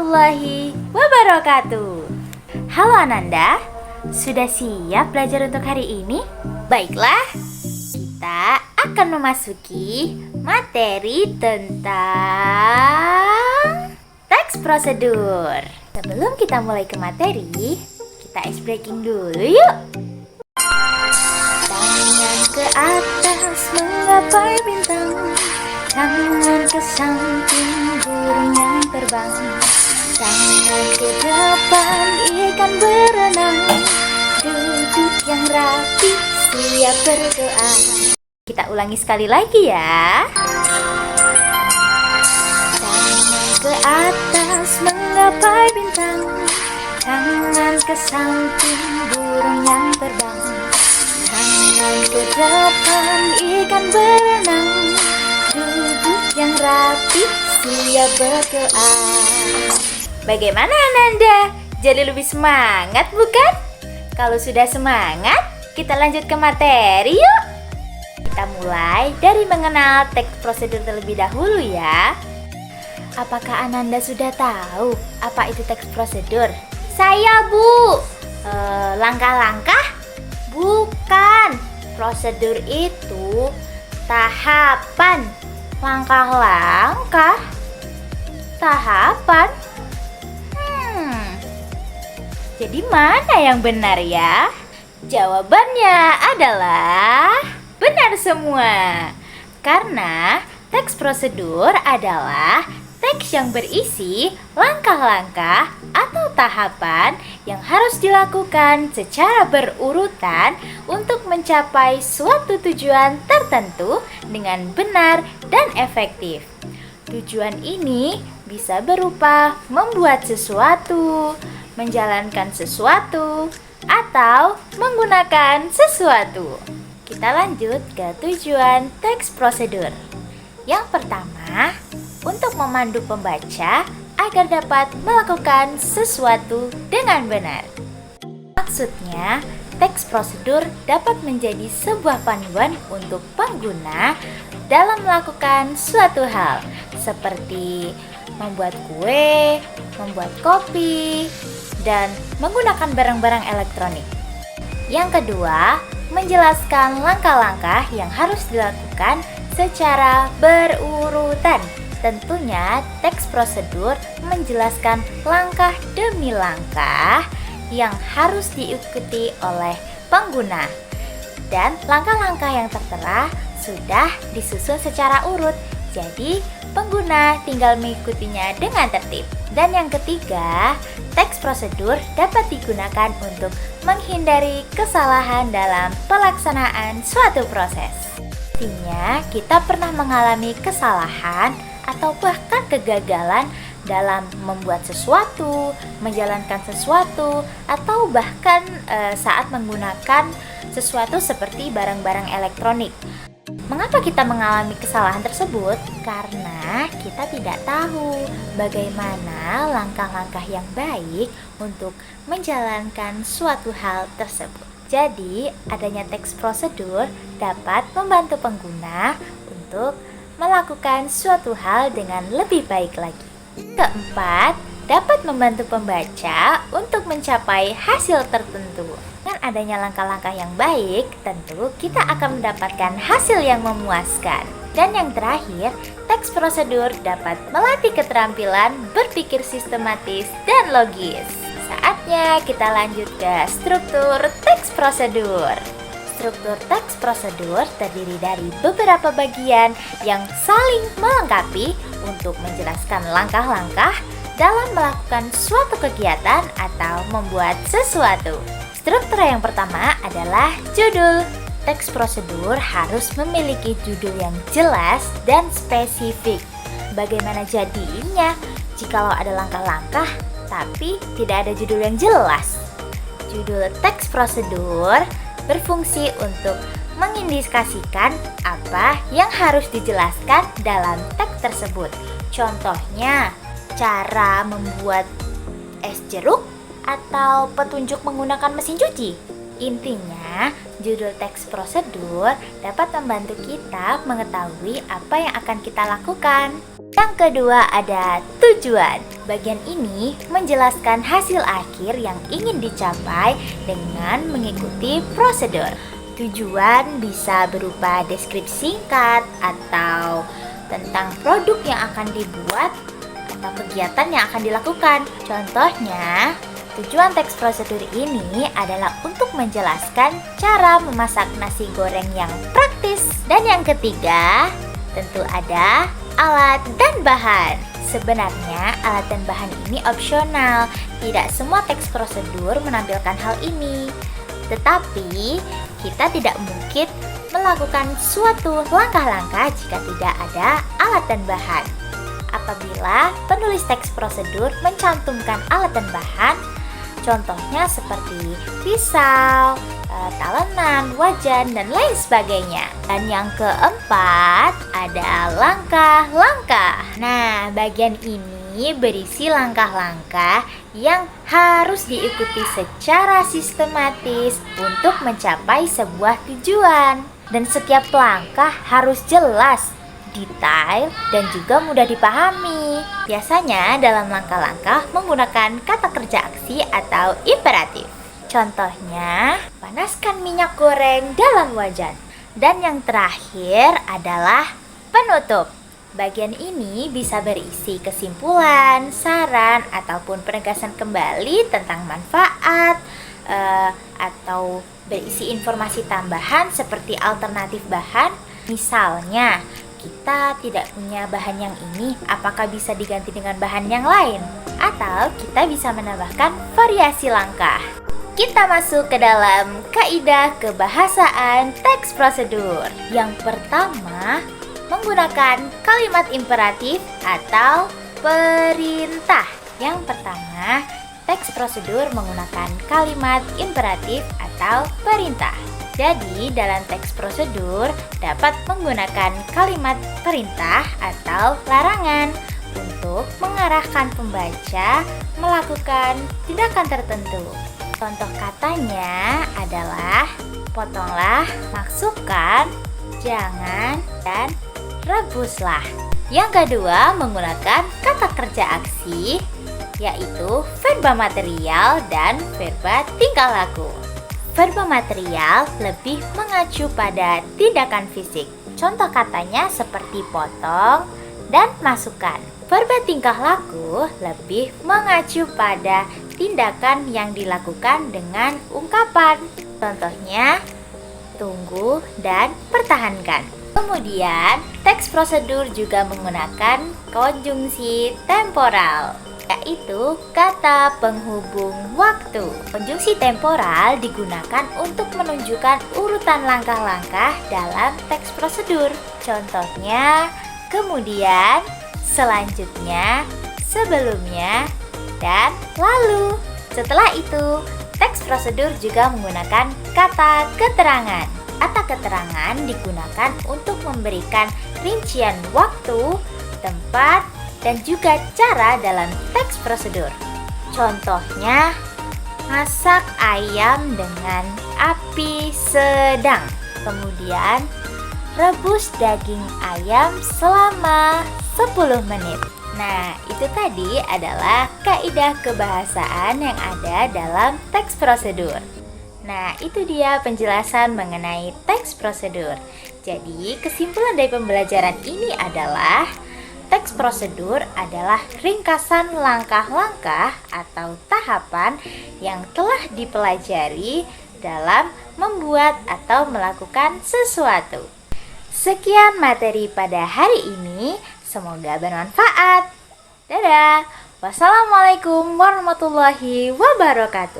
warahmatullahi wabarakatuh. Halo Ananda, sudah siap belajar untuk hari ini? Baiklah, kita akan memasuki materi tentang teks prosedur. Sebelum kita mulai ke materi, kita ice breaking dulu yuk. Tangan ke atas menggapai bintang, tangan ke samping burung yang terbang, tangan ke depan ikan berenang, duduk yang rapi siap berdoa. Kita ulangi sekali lagi ya. Tangan ke atas menggapai bintang, tangan ke samping burung yang terbang, tangan ke depan ikan berenang, duduk yang rapi siap berdoa. Bagaimana Ananda? Jadi lebih semangat bukan? Kalau sudah semangat, kita lanjut ke materi yuk. Kita mulai dari mengenal teks prosedur terlebih dahulu ya. Apakah Ananda sudah tahu apa itu teks prosedur? Saya Bu. Langkah-langkah? Bukan. Prosedur itu tahapan. Langkah-langkah? Tahapan? Jadi mana yang benar ya? Jawabannya adalah benar semua. Karena teks prosedur adalah teks yang berisi langkah-langkah atau tahapan yang harus dilakukan secara berurutan untuk mencapai suatu tujuan tertentu dengan benar dan efektif. Tujuan ini bisa berupa membuat sesuatu, menjalankan sesuatu, atau menggunakan sesuatu. Kita lanjut ke tujuan teks prosedur. Yang pertama, untuk memandu pembaca agar dapat melakukan sesuatu dengan benar. Maksudnya, teks prosedur dapat menjadi sebuah panduan untuk pengguna dalam melakukan suatu hal, seperti membuat kue, membuat kopi, dan menggunakan barang-barang elektronik. Yang kedua, menjelaskan langkah-langkah yang harus dilakukan secara berurutan. Tentunya, teks prosedur menjelaskan langkah demi langkah yang harus diikuti oleh pengguna. Dan langkah-langkah yang tertera sudah disusun secara urut, jadi pengguna tinggal mengikutinya dengan tertib. Dan yang ketiga, teks prosedur dapat digunakan untuk menghindari kesalahan dalam pelaksanaan suatu proses. Artinya, kita pernah mengalami kesalahan atau bahkan kegagalan dalam membuat sesuatu, menjalankan sesuatu, atau bahkan saat menggunakan sesuatu seperti barang-barang elektronik. Mengapa kita mengalami kesalahan tersebut? Karena kita tidak tahu bagaimana langkah-langkah yang baik untuk menjalankan suatu hal tersebut. Jadi, adanya teks prosedur dapat membantu pengguna untuk melakukan suatu hal dengan lebih baik lagi. Keempat, dapat membantu pembaca untuk mencapai hasil tertentu. Dengan adanya langkah-langkah yang baik, tentu kita akan mendapatkan hasil yang memuaskan. Dan yang terakhir, teks prosedur dapat melatih keterampilan berpikir sistematis dan logis. Saatnya kita lanjut ke struktur teks prosedur. Struktur teks prosedur terdiri dari beberapa bagian yang saling melengkapi untuk menjelaskan langkah-langkah dalam melakukan suatu kegiatan atau membuat sesuatu. Struktur yang pertama adalah judul. Teks prosedur harus memiliki judul yang jelas dan spesifik. Bagaimana jadinya jikalau ada langkah-langkah tapi tidak ada judul yang jelas? Judul teks prosedur berfungsi untuk mengindikasikan apa yang harus dijelaskan dalam teks tersebut. Contohnya, cara membuat es jeruk atau petunjuk menggunakan mesin cuci. Intinya, judul teks prosedur dapat membantu kita mengetahui apa yang akan kita lakukan. Yang kedua ada tujuan. Bagian ini menjelaskan hasil akhir yang ingin dicapai dengan mengikuti prosedur. Tujuan bisa berupa deskripsi singkat atau tentang produk yang akan dibuat atau kegiatan yang akan dilakukan. Contohnya, tujuan teks prosedur ini adalah untuk menjelaskan cara memasak nasi goreng yang praktis. Dan yang ketiga, tentu ada alat dan bahan. Sebenarnya alat dan bahan ini opsional. Tidak semua teks prosedur menampilkan hal ini. Tetapi kita tidak mungkin melakukan suatu langkah-langkah jika tidak ada alat dan bahan. Apabila penulis teks prosedur mencantumkan alat dan bahan, contohnya seperti pisau, talenan, wajan, dan lain sebagainya. Dan yang keempat ada langkah-langkah. Nah, bagian ini berisi langkah-langkah yang harus diikuti secara sistematis untuk mencapai sebuah tujuan. Dan setiap langkah harus jelas, detail, dan juga mudah dipahami. Biasanya dalam langkah-langkah menggunakan kata kerja aksi atau imperatif. Contohnya, panaskan minyak goreng dalam wajan. Dan yang terakhir adalah penutup. Bagian ini bisa berisi kesimpulan, saran, ataupun penegasan kembali tentang manfaat, atau berisi informasi tambahan seperti alternatif bahan. Misalnya, kita tidak punya bahan yang ini, apakah bisa diganti dengan bahan yang lain? Atau kita bisa menambahkan variasi langkah. Kita masuk ke dalam kaidah kebahasaan teks prosedur. Yang pertama, menggunakan kalimat imperatif atau perintah. Yang pertama, teks prosedur menggunakan kalimat imperatif atau perintah. Jadi, dalam teks prosedur dapat menggunakan kalimat perintah atau larangan untuk mengarahkan pembaca melakukan tindakan tertentu. Contoh katanya adalah potonglah, masukkan, jangan, dan rebuslah. Yang kedua, menggunakan kata kerja aksi, yaitu verba material dan verba tingkah laku. Verba material lebih mengacu pada tindakan fisik. Contoh katanya seperti potong dan masukkan. Verba tingkah laku lebih mengacu pada tindakan yang dilakukan dengan ungkapan. Contohnya, tunggu dan pertahankan. Kemudian, teks prosedur juga menggunakan konjungsi temporal, yaitu kata penghubung waktu. Konjungsi temporal digunakan untuk menunjukkan urutan langkah-langkah dalam teks prosedur. Contohnya, kemudian, selanjutnya, sebelumnya, dan lalu. Setelah itu, teks prosedur juga menggunakan kata keterangan. Kata keterangan digunakan untuk memberikan rincian waktu, tempat, dan juga cara dalam teks prosedur. Contohnya, masak ayam dengan api sedang. Kemudian, rebus daging ayam selama 10 menit. Nah, itu tadi adalah kaidah kebahasaan yang ada dalam teks prosedur. Nah, itu dia penjelasan mengenai teks prosedur. Jadi, kesimpulan dari pembelajaran ini adalah teks prosedur adalah ringkasan langkah-langkah atau tahapan yang telah dipelajari dalam membuat atau melakukan sesuatu. Sekian materi pada hari ini. Semoga bermanfaat. Dadah. Wassalamualaikum warahmatullahi wabarakatuh.